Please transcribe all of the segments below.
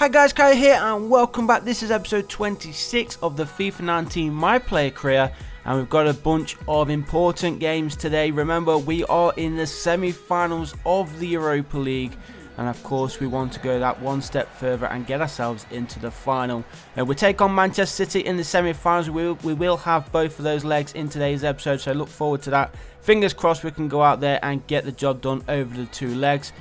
Hi guys, Kai here and welcome back. This is episode 26 of the FIFA 19 My Player Career, and we've got a bunch of important games today. Remember, we are in the semi-finals of the Europa League, and of course we want to go that one step further and get ourselves into the final. We take on Manchester City in the semi-finals. We will have both of those legs in today's episode, so look forward to that. Fingers crossed we can go out there and get the job done over the two legs.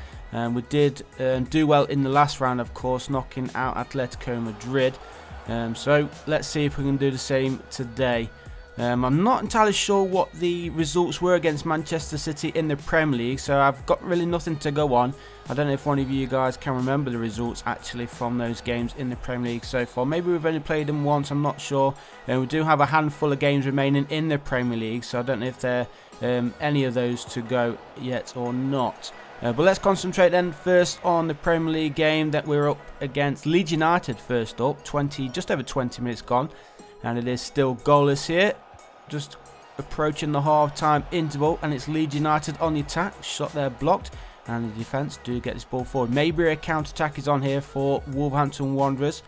We did do well in the last round, of course, knocking out Atletico Madrid. So let's see if we can do the same today. I'm not entirely sure what the results were against Manchester City in the Premier League, so I've got really nothing to go on. I don't know if one of you guys can remember the results actually from those games in the Premier League so far. Maybe we've only played them once, I'm not sure. We do have a handful of games remaining in the Premier League, so I don't know if there are any of those to go yet or not. But let's concentrate then first on the Premier League game that we're up against Leeds United first up. Just over 20 minutes gone, and it is still goalless here. Just approaching the half-time interval, and it's Leeds United on the attack. Shot there blocked, and the defence do get this ball forward. Maybe a counter-attack is on here for Wolverhampton Wanderers.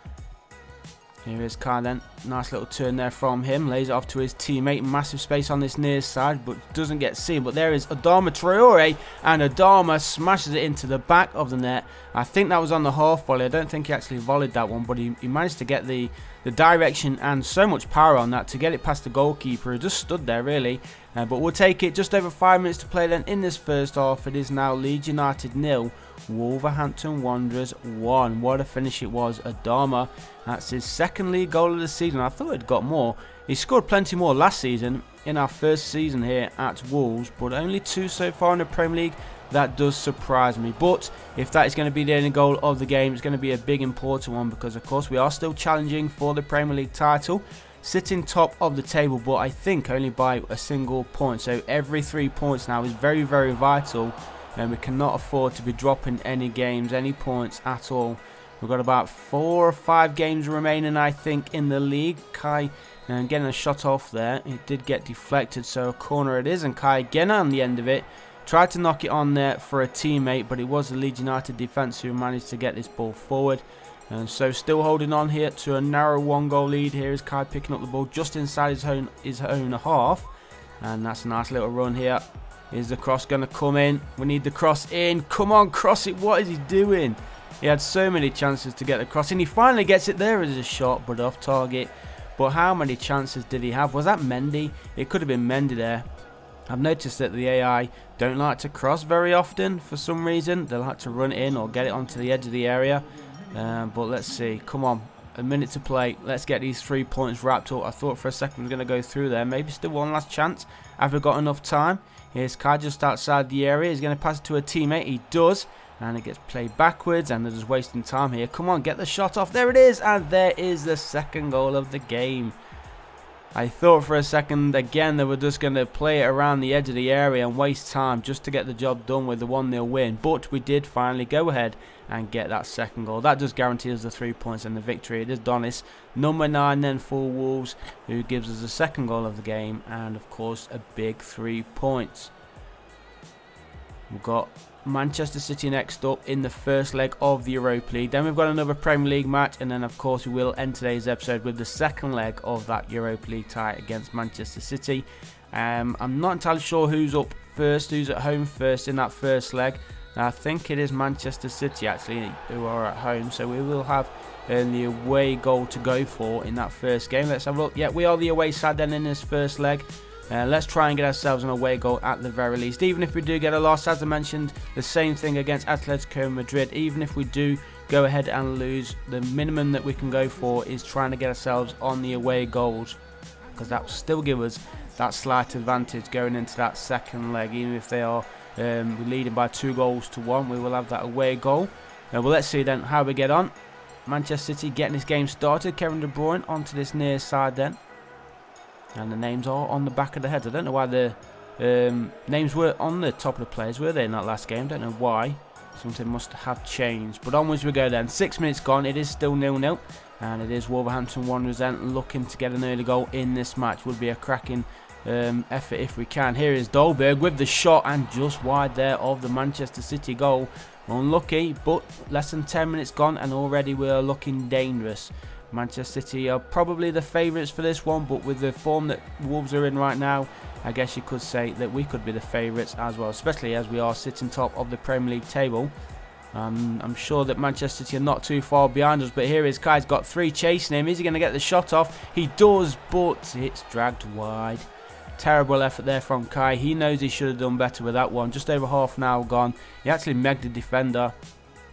Here is Kai then. Nice little turn there from him. Lays it off to his teammate. Massive space on this near side, but doesn't get seen. But there is Adama Traore, and Adama smashes it into the back of the net. I think that was on the half volley. I don't think he actually volleyed that one, but he managed to get the direction and so much power on that to get it past the goalkeeper, who just stood there really. But we'll take it. Just over 5 minutes to play then in this first half. It is now Leeds United 0, Wolverhampton Wanderers 1. What a finish it was. Adama, that's his second league goal of the season. I thought he'd got more. He scored plenty more last season in our first season here at Wolves, but only 2 so far in the Premier League. That does surprise me, but if that is going to be the only goal of the game, it's going to be a big important one, because of course we are still challenging for the Premier League title, sitting top of the table, but I think only by a single point. So every 3 points now is very, very vital, and we cannot afford to be dropping any games, any points at all. We've got about 4 or 5 games remaining, I think, in the league. Kai getting a shot off there. It did get deflected, so a corner it is, and Kai again on the end of it. Tried to knock it on there for a teammate, but it was the Leeds United defence who managed to get this ball forward. And so still holding on here to a narrow 1-goal lead. Here is Kai picking up the ball just inside his own half. And that's a nice little run here. Is the cross going to come in? We need the cross in. Come on, cross it. What is he doing? He had so many chances to get the cross in. He finally gets it. There is a shot, but off target. But how many chances did he have? Was that Mendy? It could have been Mendy there. I've noticed that the AI don't like to cross very often for some reason. They like to run in or get it onto the edge of the area. But let's see. Come on. A minute to play. Let's get these 3 points wrapped up. I thought for a second we were going to go through there. Maybe still one last chance. Have we got enough time? Here's Kai just outside the area. He's going to pass it to a teammate. He does. And it gets played backwards, and they're just wasting time here. Come on, get the shot off. There it is. And there is the second goal of the game. I thought for a second again they were just going to play it around the edge of the area and waste time just to get the job done with the 1-0 win. But we did finally go ahead and get that second goal. That just guarantees the 3 points and the victory. It is Donis, number 9 then for Wolves, who gives us the second goal of the game, and of course a big 3 points. We've got Manchester City next up in the first leg of the Europa League. Then we've got another Premier League match, and then of course we will end today's episode with the second leg of that Europa League tie against Manchester City. I'm not entirely sure who's up first, who's at home first in that first leg. I think it is Manchester City actually who are at home, so we will have the away goal to go for in that first game. Let's have a look. Yeah, we are the away side then in this first leg. Let's try and get ourselves an away goal at the very least. Even if we do get a loss, as I mentioned, the same thing against Atletico Madrid. Even if we do go ahead and lose, the minimum that we can go for is trying to get ourselves on the away goals, because that will still give us that slight advantage going into that second leg. Even if they are leading by 2-1, we will have that away goal. Well, let's see then how we get on. Manchester City getting this game started. Kevin De Bruyne onto this near side then. And the names are on the back of the heads. I don't know why the names were on the top of the players, were they, in that last game? Don't know why. Something must have changed. But onwards we go then. 6 minutes gone. It is still 0-0. And it is Wolverhampton Wanderers then looking to get an early goal in this match. Would be a cracking effort if we can. Here is Dolberg with the shot, and just wide there of the Manchester City goal. Unlucky, but less than 10 minutes gone and already we are looking dangerous. Manchester City are probably the favourites for this one, but with the form that Wolves are in right now, I guess you could say that we could be the favourites as well, especially as we are sitting top of the Premier League table. I'm sure that Manchester City are not too far behind us, but here is Kai's got 3 chasing him. Is he going to get the shot off? He does, but it's dragged wide. Terrible effort there from Kai. He knows he should have done better with that one. Just over half an hour gone. He actually megged the defender,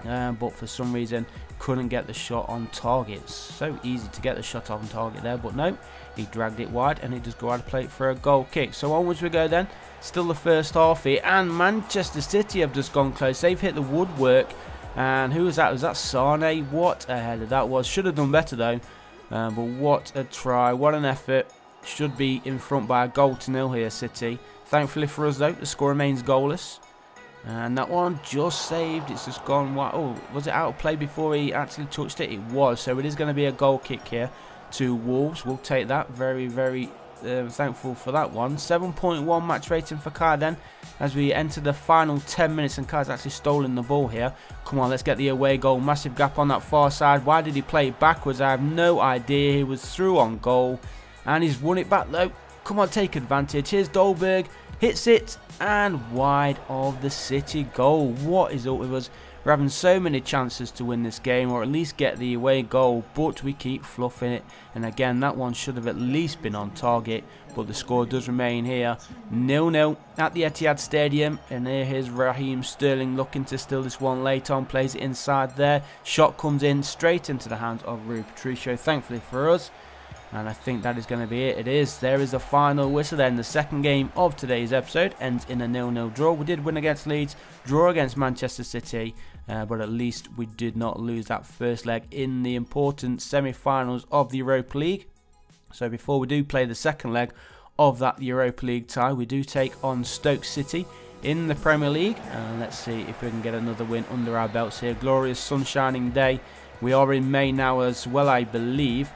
but for some reason couldn't get the shot on target. It's so easy to get the shot on target there, but no, he dragged it wide and it just go out of play for a goal kick. So onwards we go then. Still the first half here, and Manchester City have just gone close. They've hit the woodwork, and who was that? Was that Sane? What a header that was. Should have done better though, but what a try, what an effort. Should be in front by a goal to nil here, City. Thankfully for us though, the score remains goalless. And that one just saved. It's just gone wide. Oh, was it out of play before he actually touched it? It was. So it is going to be a goal kick here to Wolves. We'll take that. Very, very thankful for that one. 7.1 match rating for Kai then, as we enter the final 10 minutes, and Kai's actually stolen the ball here. Come on, let's get the away goal. Massive gap on that far side. Why did he play it backwards? I have no idea. He was through on goal, and he's won it back though. Come on, take advantage. Here's Dolberg. Hits it, and wide of the City goal. What is up with us? We're having so many chances to win this game, or at least get the away goal, but we keep fluffing it. And again, that one should have at least been on target, but the score does remain here 0-0 at the Etihad Stadium. And here's Raheem Sterling looking to steal this one late on, plays it inside there. Shot comes in straight into the hands of Rui Patricio, thankfully for us. And I think that is going to be it. It is. There is the final whistle then. The second game of today's episode ends in a 0-0 draw. We did win against Leeds, draw against Manchester City, but at least we did not lose that first leg in the important semi-finals of the Europa League. So before we do play the second leg of that Europa League tie, we do take on Stoke City in the Premier League. And let's see if we can get another win under our belts here. Glorious sun-shining day. We are in May now as well, I believe.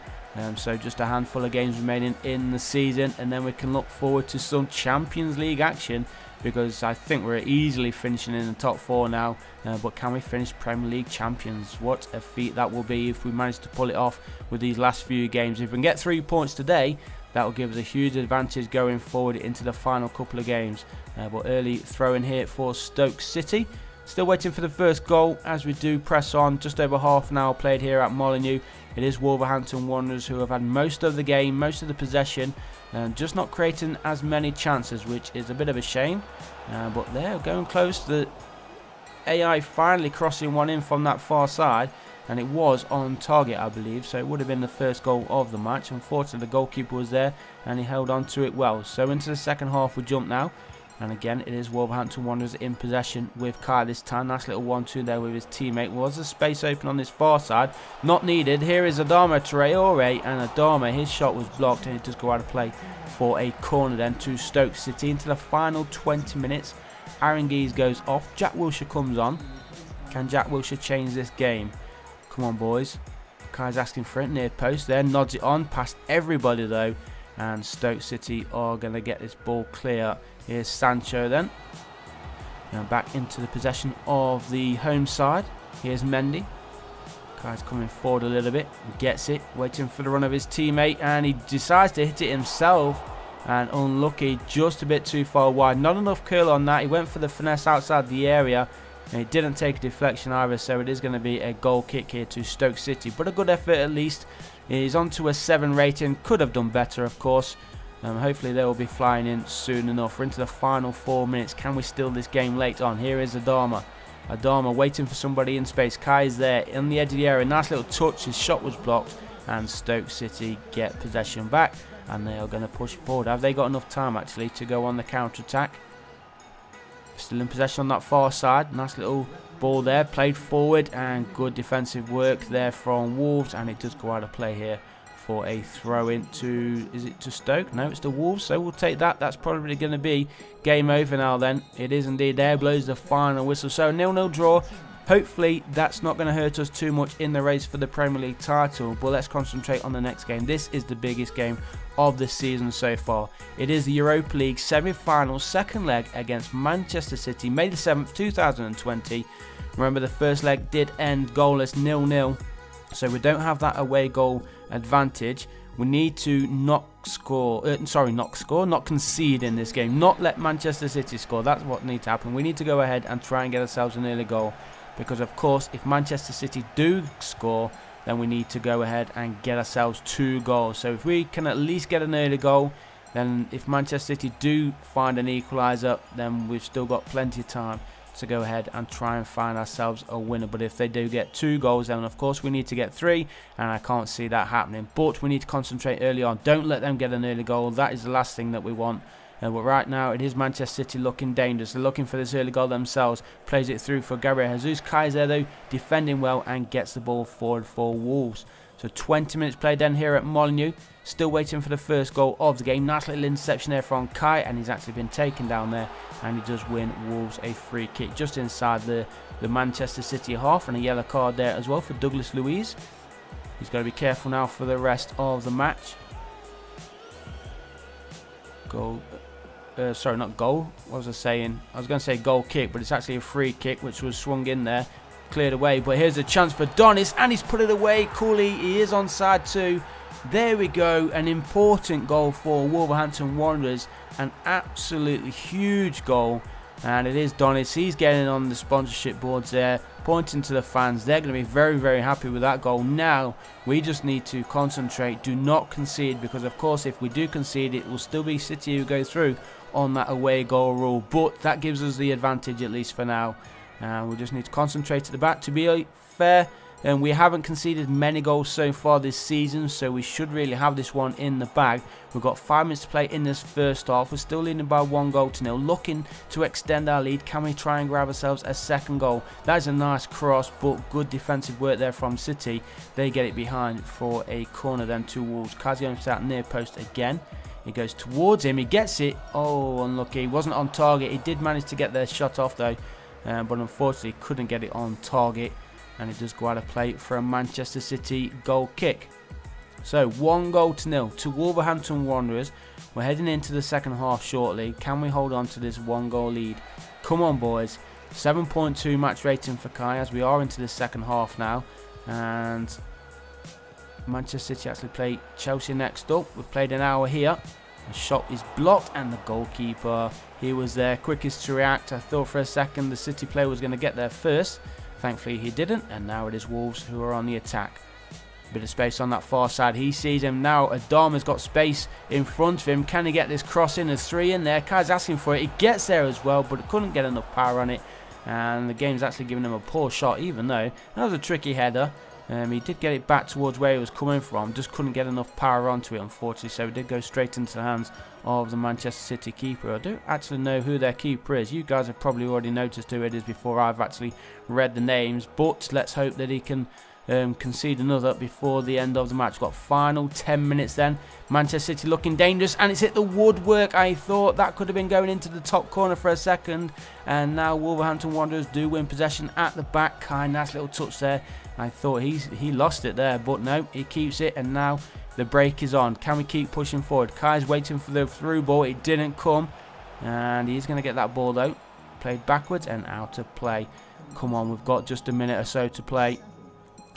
So just a handful of games remaining in the season, and then we can look forward to some Champions League action, because I think we're easily finishing in the top 4 now, but can we finish Premier League champions? What a feat that will be if we manage to pull it off with these last few games. If we can get 3 points today, that will give us a huge advantage going forward into the final couple of games. But early throw in here for Stoke City. Still waiting for the first goal as we do press on. Just over half an hour played here at Molineux. It is Wolverhampton Wanderers who have had most of the game, most of the possession, just not creating as many chances, which is a bit of a shame. But they're going close. The AI finally crossing one in from that far side, and it was on target, I believe, so it would have been the first goal of the match. Unfortunately, the goalkeeper was there and he held on to it well. So into the second half we jump now. And again, it is Wolverhampton Wanderers in possession with Kai this time. Nice little 1-2 there with his teammate. Was a space open on this far side. Not needed. Here is Adama Traore. And Adama, his shot was blocked, and it does go out of play for a corner then to Stoke City. Into the final 20 minutes. Aranguiz goes off. Jack Wilshere comes on. Can Jack Wilshere change this game? Come on, boys. Kai's asking for it. Near post there. Nods it on. Past everybody, though. And Stoke City are going to get this ball clear. Here's Sancho then. Now back into the possession of the home side. Here's Mendy. Kai's coming forward a little bit. Gets it. Waiting for the run of his teammate. And he decides to hit it himself. And unlucky. Just a bit too far wide. Not enough curl on that. He went for the finesse outside the area. And he didn't take a deflection either. So it is going to be a goal kick here to Stoke City. But a good effort at least. He's on to a 7 rating. Could have done better, of course. Hopefully they will be flying in soon enough. We're into the final 4 minutes. Can we steal this game late on? Here is Adama. Adama waiting for somebody in space. Kai is there in the edge of the area. Nice little touch. His shot was blocked. And Stoke City get possession back. And they are going to push forward. Have they got enough time actually to go on the counter-attack? Still in possession on that far side. Nice little ball there. Played forward. And good defensive work there from Wolves. And it does go out of play here for a throw in to, is it to Stoke? No, it's the Wolves, so we'll take that. That's probably going to be game over now then. It is indeed. There blows the final whistle. So 0-0 draw Hopefully that's not going to hurt us too much in the race for the Premier League title, but let's concentrate on the next game. This is the biggest game of the season so far. It is the Europa League Semi Finals second leg against Manchester City, May the 7th, 2020. Remember, the first leg did end goalless, 0-0, so we don't have that away goal advantage. We need to not concede in this game. Not let Manchester City score. That's what needs to happen. We need to go ahead and try and get ourselves an early goal. Because, of course, if Manchester City do score, then we need to go ahead and get ourselves 2 goals. So if we can at least get an early goal, then if Manchester City do find an equaliser, then we've still got plenty of time to go ahead and try and find ourselves a winner. But if they do get 2 goals, then of course we need to get 3, and I can't see that happening. But we need to concentrate early on. Don't let them get an early goal. That is the last thing that we want. But right now it is Manchester City looking dangerous. They're looking for this early goal themselves. Plays it through for Gabriel Jesus. Kai's there though, defending well, and gets the ball forward for Wolves. So 20 minutes played then here at Molineux. Still waiting for the first goal of the game. Nice little interception there from Kai, and he's actually been taken down there, and he does win Wolves a free kick just inside the Manchester City half, and a yellow card there as well for Douglas Luiz. He's got to be careful now for the rest of the match. Goal. Sorry, not goal. What was I saying? I was going to say goal kick, but it's actually a free kick which was swung in there, cleared away. But here's a chance for Donis, and he's put it away. Coolly, he is onside too. There we go, an important goal for Wolverhampton Wanderers, an absolutely huge goal, and it is Donis. He's getting on the sponsorship boards there, pointing to the fans. They're going to be very, very happy with that goal. Now we just need to concentrate, do not concede, because of course if we do concede, it will still be City who go through on that away goal rule, but that gives us the advantage at least for now. We just need to concentrate at the back. To be fair, and we haven't conceded many goals so far this season, so we should really have this one in the bag. We've got 5 minutes to play in this first half. We're still leading by 1-0. Looking to extend our lead. Can we try and grab ourselves a second goal? That is a nice cross, but good defensive work there from City. They get it behind for a corner then to Wolves. Kazion's out near post again. He goes towards him. He gets it. Oh, unlucky. He wasn't on target. He did manage to get their shot off though, but unfortunately couldn't get it on target. And it does go out of play for a Manchester City goal kick. So 1-0 to Wolverhampton Wanderers. We're heading into the second half shortly. Can we hold on to this 1-goal lead? Come on, boys. 7.2 match rating for Kai as we are into the second half now. And Manchester City actually play Chelsea next up. We've played an hour here. The shot is blocked, and the goalkeeper, he was there quickest to react. I thought for a second the City player was going to get there first. Thankfully he didn't, and now it is Wolves who are on the attack. Bit of space on that far side. He sees him now. Adama's got space in front of him. Can he get this cross in? There's 3 in there. Kai's asking for it. He gets there as well, but couldn't get enough power on it. And the game's actually giving him a poor shot, even though that was a tricky header. He did get it back towards where he was coming from, just couldn't get enough power onto it, unfortunately, so it did go straight into the hands of the Manchester City keeper. I don't actually know who their keeper is. You guys have probably already noticed who it is before I've actually read the names, but let's hope that he can concede another before the end of the match. Got final 10 minutes then. Manchester City looking dangerous, and it's hit the woodwork. I thought that could have been going into the top corner for a second, and now Wolverhampton Wanderers do win possession at the back. Kai, nice little touch there. I thought he lost it there, but no, he keeps it, and now the break is on. Can we keep pushing forward? Kai's waiting for the through ball. It didn't come, and he's going to get that ball though. Played backwards and out of play. Come on, we've got just a minute or so to play.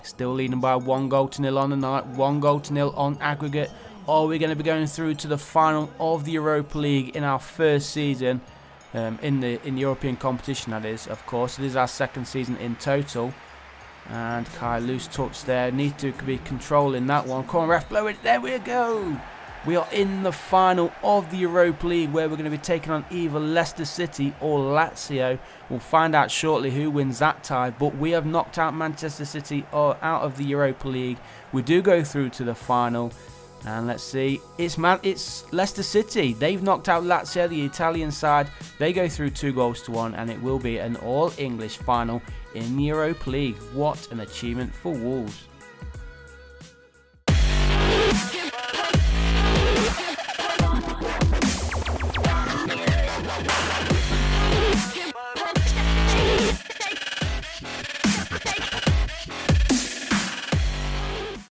Still leading by 1-0 on the night. 1-0 on aggregate. Are we going to be going through to the final of the Europa League in our first season in the European competition? That is, of course, it is our second season in total. And Kai, loose touch there. Need to be controlling that one. Come on, ref, blow it. There we go. We are in the final of the Europa League, where we're going to be taking on either Leicester City or Lazio. We'll find out shortly who wins that tie, but we have knocked out Manchester City out of the Europa League. We do go through to the final, and let's see. It's Leicester City. They've knocked out Lazio, the Italian side. They go through 2-1, and it will be an all-English final in the Europa League. What an achievement for Wolves.